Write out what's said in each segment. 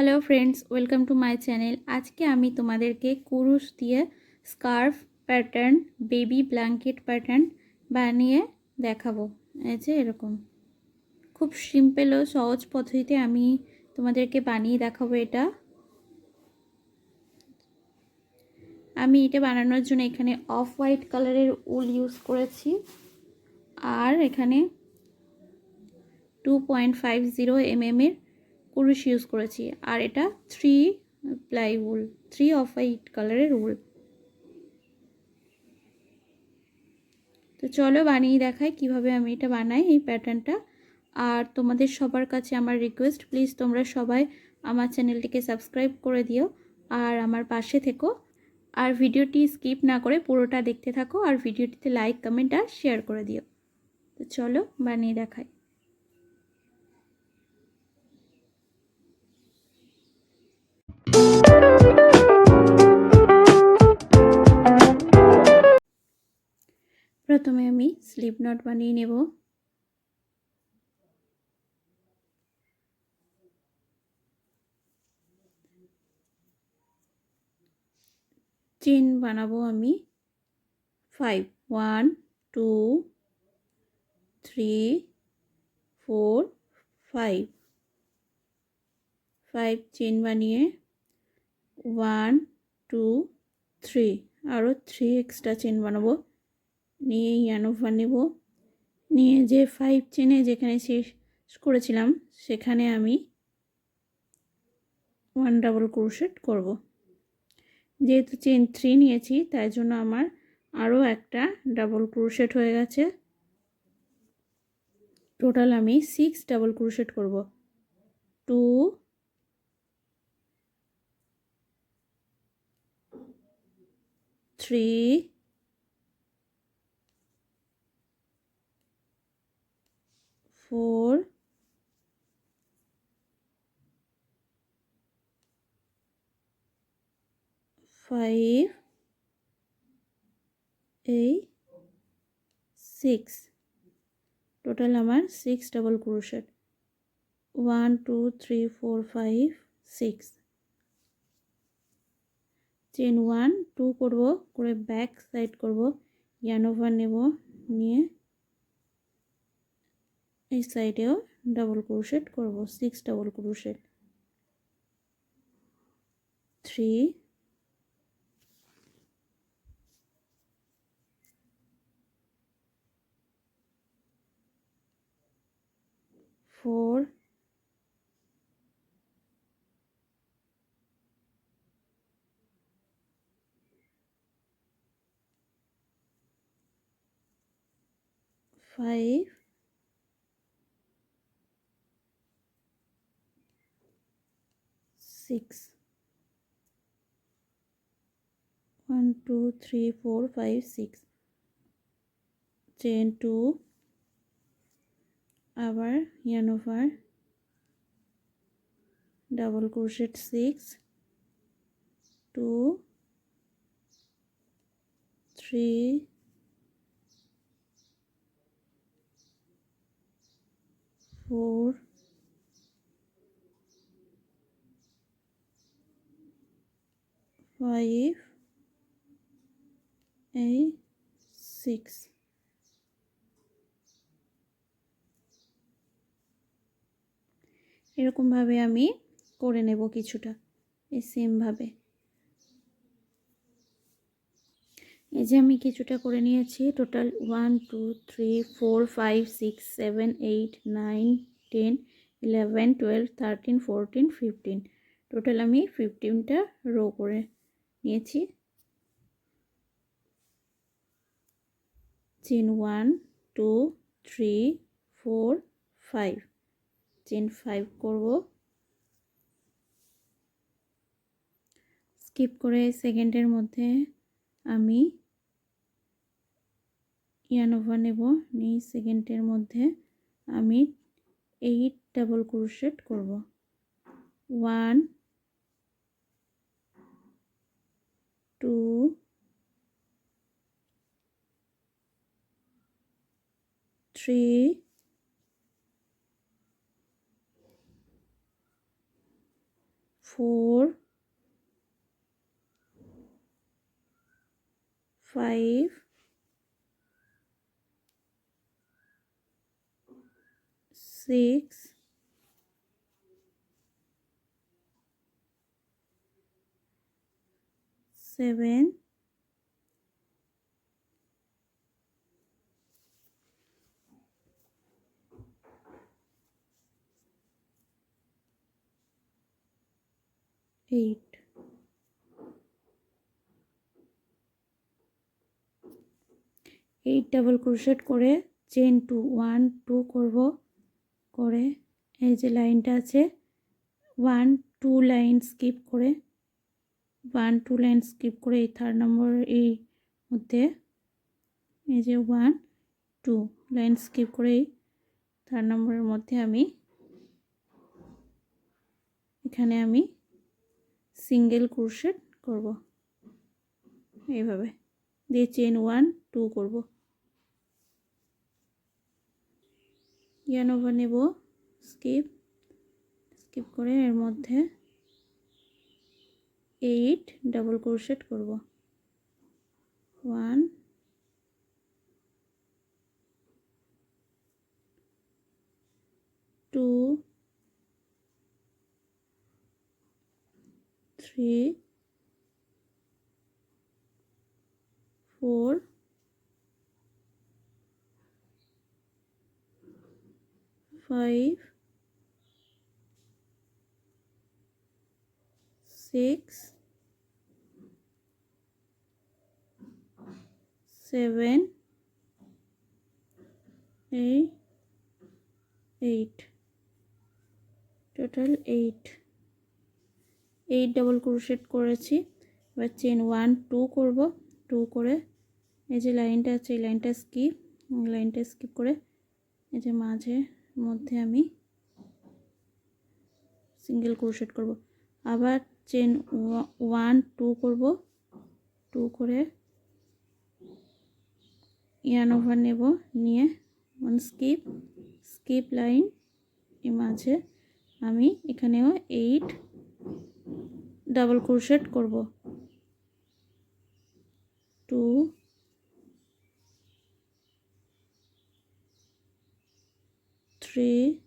Hello friends, welcome to my channel. আজকে আমি তোমাদেরকে কুরুশ দিয়ে scarf pattern, baby blanket pattern বানিয়ে দেখাবো। এই যে এরকম খুব সিম্পল ও সহজ পদ্ধতিতে আমি তোমাদেরকে বানিয়ে দেখাবো। আমি এটা বানানোর জন্য এখানে অফ হোয়াইট কালারের উল ইউজ করেছি, আর এখানে 2.50 mm এর কুরুশ ইউজ করেছি, আর এটা 3 প্লাই উল, 3 অফ হোয়াইট কালারের উল। তো চলো বানিয়ে দেখাই কিভাবে আমি এটা বানাই এই প্যাটার্নটা। আর তোমাদের সবার কাছে আমার রিকোয়েস্ট, প্লিজ তোমরা সবাই আমার চ্যানেলটিকে সাবস্ক্রাইব করে দিও আর আমার পাশে থেকো। আর ভিডিওটি স্কিপ না করে পুরোটা দেখতে থাকো, আর ভিডিওটিতে লাইক, কমেন্ট আর শেয়ার করে দিও। তো চলো বানিয়ে দেখাই। প্রথমে আমি স্লিপ নট বানিয়ে নেব। চেন বানাবো আমি 5, 1 2 3 4 5 চেন বানিয়ে 1 2 3 আরও 3 এক্সট্রা চেন বানাবো। নিয়ে ইয়ান ওভার নেব, নিয়ে যে 5 চেনে যেখানে শেষ করেছিলাম সেখানে আমি 1 ডাবল ক্রোশেট করব। যেহেতু চেন 3 নিয়েছি তাই জন্য আমার আরও একটা ডাবল ক্রোশেট হয়ে গেছে। টোটাল আমি 6 ডাবল ক্রোশেট করব। 2 3 4 5 8 6, টোটাল আমার 6 ডাবল ক্রোশেট। 1 2 3 4 5 6 চেন 1 2 করব, করে ব্যাক সাইড করব, ইয়ান ওভার নেব, নিয়ে এই সাইডেও ডাবল ক্রোশেট করব, 6 ডাবল ক্রোশেট। 3 4 5 6 1 2 3 4 5 6 চেন 2, আবার ইয়ান ওভার, ডাবল ক্রোশেট 6 2 3 4 5 8 6। এরকমভাবে আমি করে নেব কিছুটা, এই সেমভাবে। এই যে আমি কিছুটা করে নিয়েছি। টোটাল 1 2 3 4 5 6 7 8 9 10 11 12 13 14 15, টোটাল আমি 15টা রো করে নিয়েছি। চেন 1 2 3 4 5, চেন 5 করব, স্কিপ করে সেকেন্ডের মধ্যে আমি ইয়ান ওভার নেব, নিয়ে সেকেন্ডের মধ্যে আমি 8 ডাবল ক্রোশেট করব। 1 2 3 4 4 5 6 7 8 ডাবল ক্রোশেট করে চেন 2 1 2 করব, করে এই যে লাইনটা আছে 1 2 লাইন স্কিপ করে 1 2 লাইন স্কিপ করে এই থার্ড নম্বর এই মধ্যে এই যে 1 2 লাইন স্কিপ করে এই থার্ড নম্বরের মধ্যে আমি এখানে আমি সিঙ্গেল ক্রোশেট করব এইভাবে, দিয়ে চেন 1 2 করব, ইয়ার্ন ওভার নেব, স্কিপ করে এর মধ্যে 8 ডাবল ক্রোশেট করব, 1 2 3 4 5 6 7 8 টোটাল 8 ডাবল ক্রোশেট করেছি। এবার চেন 1 2 করব, 2 করে এই যে লাইনটা আছে এই লাইনটা স্কিপ করে এই যে মাঝে মধ্যে আমি সিঙ্গেল ক্রোশেট করব, আবার চেন 1 2 করব, 2 করে ইয়ার্ন ওভার নেব, নিয়ে 1 স্কিপ লাইন এর মাঝে আমি এখানেও 8 ডাবল ক্রোশেট করব, 2 3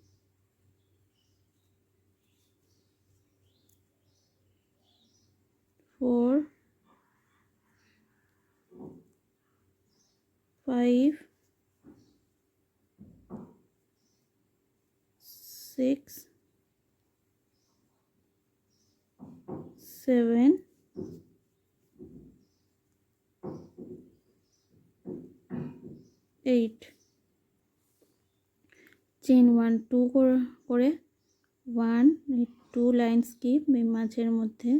4 5 6 7 8 চেন 1 2 করে 1 2 লাইন স্কিপ এই মাঝের মধ্যে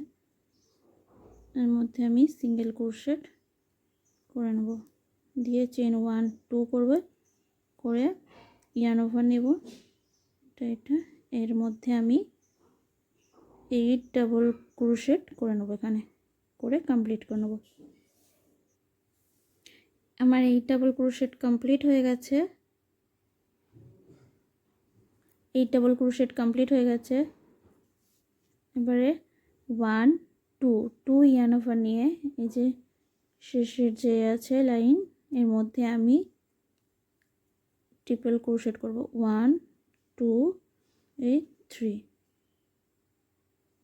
এর মধ্যে আমি সিঙ্গেল ক্রোশেট করে নেব, দিয়ে চেন 1 2 করবে, করে ইয়ার্ন ওভার নেব, এটা এর মধ্যে আমি 8 ডাবল ক্রোশেট করে নেব, এখানে করে কমপ্লিট করে নেব। আমার 8 ডাবল ক্রোশেট কমপ্লিট হয়ে গেছে, 8 ডাবল ক্রোশেট কমপ্লিট হয়ে গেছে। এবারে 1 2 2 ইয়ার্ন ওভার নিয়ে এই যে শেষের যে আছে লাইন এর মধ্যে আমি ট্রিপল ক্রোশেট করব, 1 2 3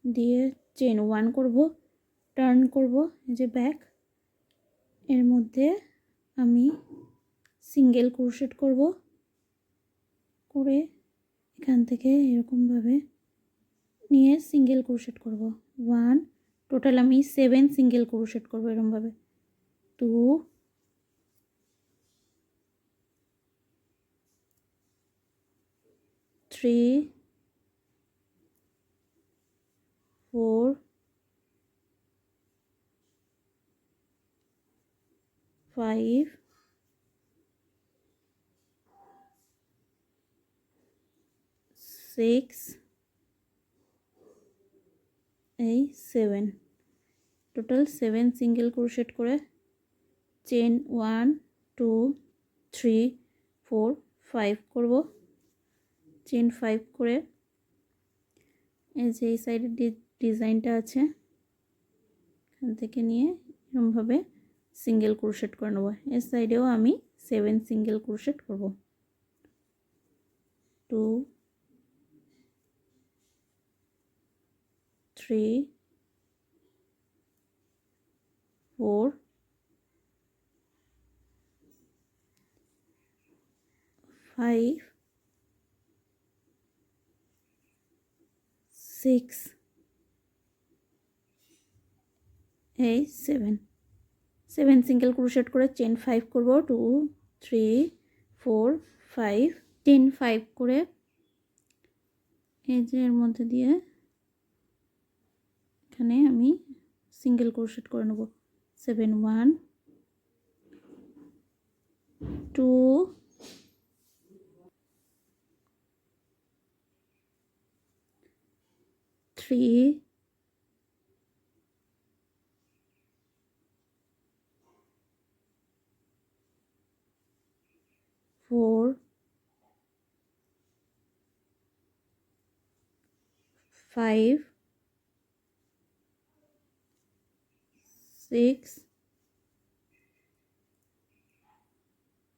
দিয়ে চেন 1 করব, টার্ন করব এই যে ব্যাক, এর মধ্যে আমি সিঙ্গেল ক্রোশেট করব, করে এখান থেকে এরকমভাবে নিয়ে সিঙ্গেল ক্রোশেট করব, 1 টোটাল আমি 7 সিঙ্গেল ক্রোশেট করব এরকমভাবে, 2 3 4 5 6 7 টোটাল 7 সিঙ্গেল ক্রোশেট করে চেন 1 2 3 4 5 করব, চেন 5 করে এই যে এই সাইডে ডিজাইনটা আছে, এখান থেকে নিয়ে এরকমভাবে সিঙ্গেল ক্রোশেট করে নেব। এর সাইডেও আমি 7 সিঙ্গেল ক্রোশেট করব। 2 3 4 5 6 8 7 সিঙ্গেল ক্রোশেট করে চেন 5 করব। 2 3 4 5 চেন 5 করে এই যে এর মধ্যে দিয়ে এখানে আমি সিঙ্গেল ক্রোশেট করে নেব। 7 1 2 3 4 5 6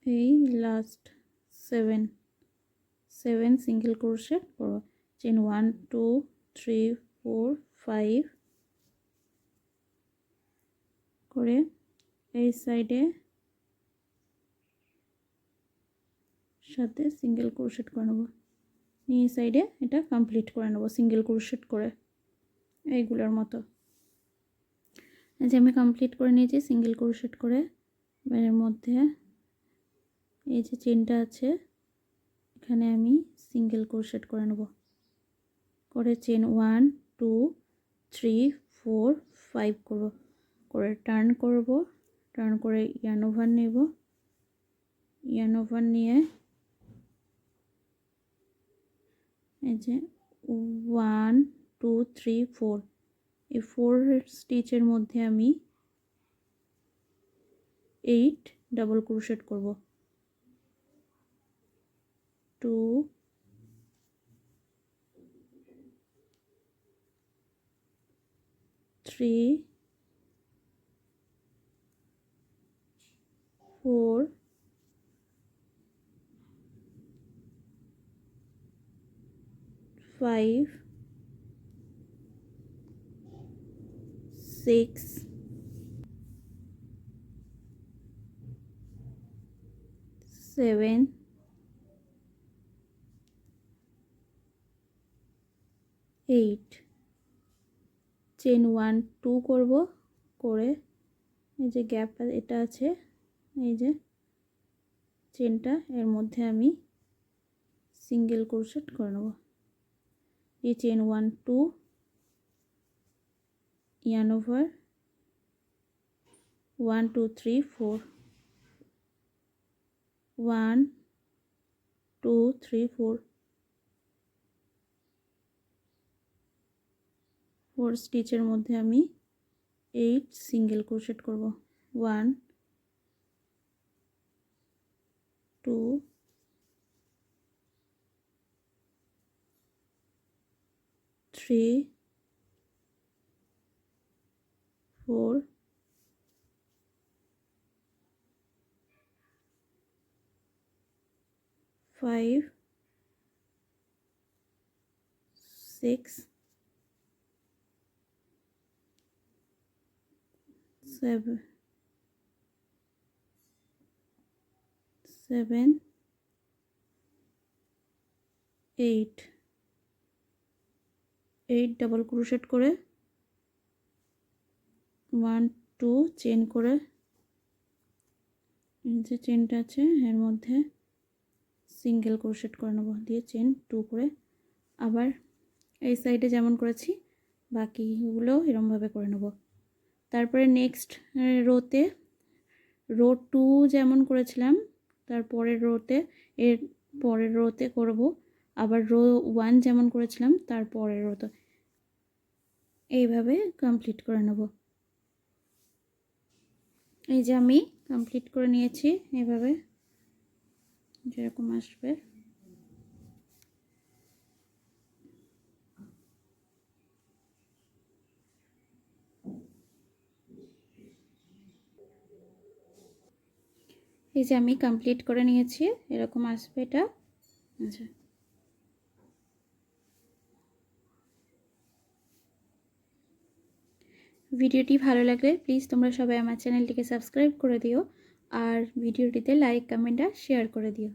এই লাস্ট 7 সিঙ্গেল ক্রোশেট করব। চেন 1 2 3 4 5 করে এই সাইডে সাথে সিঙ্গেল ক্রোশেট করে নেব। এই সাইডে এটা কমপ্লিট করে নেব সিঙ্গেল ক্রোশেট করে এইগুলোর মতো। যে আমি কমপ্লিট করে নিয়েছি সিঙ্গেল ক্রোশেট করে। এর মধ্যে এই যে চেনটা আছে এখানে আমি সিঙ্গেল ক্রোশেট করে নেব। করে চেন 1 2 3 4 5 করব, করে টার্ন করব। টার্ন করে ইয়ার্ন ওভার নেব। ইয়ার্ন ওভার নিয়ে এই যে 1 2 3 4 এই 4 স্টিচের মধ্যে আমি 8 ডাবল ক্রোশেট করব। 2 3 4 5 6 7 8 চেন 1 2 করব। করে এই যে গ্যাপ এটা আছে এই যে চেনটা এর মধ্যে আমি সিঙ্গেল ক্রোশেট করে নেব। এই চেন 1 2 yarn over 1 2 3 4 1 2 3 4 4 স্টিচের মধ্যে আমি 8 সিঙ্গেল ক্রোশেট করব। 1 2 3 4 5 6 7 8 ডাবল ক্রোশেট করে 1 2 চেন করে যে চেনটা আছে এর মধ্যে সিঙ্গেল ক্রোশেট করে নেব। দিয়ে চেন 2 করে আবার এই সাইডে যেমন করেছি বাকিগুলো এরকমভাবে করে নেব। তারপরে নেক্সট রোতে রো 2 যেমন করেছিলাম তারপরের রোতে এর পরের রোতে করব। আবার রো 1 যেমন করেছিলাম তারপরের রোতে এইভাবে কমপ্লিট করে নেব। এই যে আমি কমপ্লিট করে নিয়েছি এইভাবে যেরকম আসবে। এই যে আমি কমপ্লিট করে নিয়েছি, এরকম আসবে এটা। আচ্ছা, ভিডিওটি ভালো লাগলে প্লিজ তোমরা সবাই আমার চ্যানেলটিকে সাবস্ক্রাইব করে দিও আর ভিডিওটিতে লাইক, কমেন্ট আর শেয়ার করে দিও।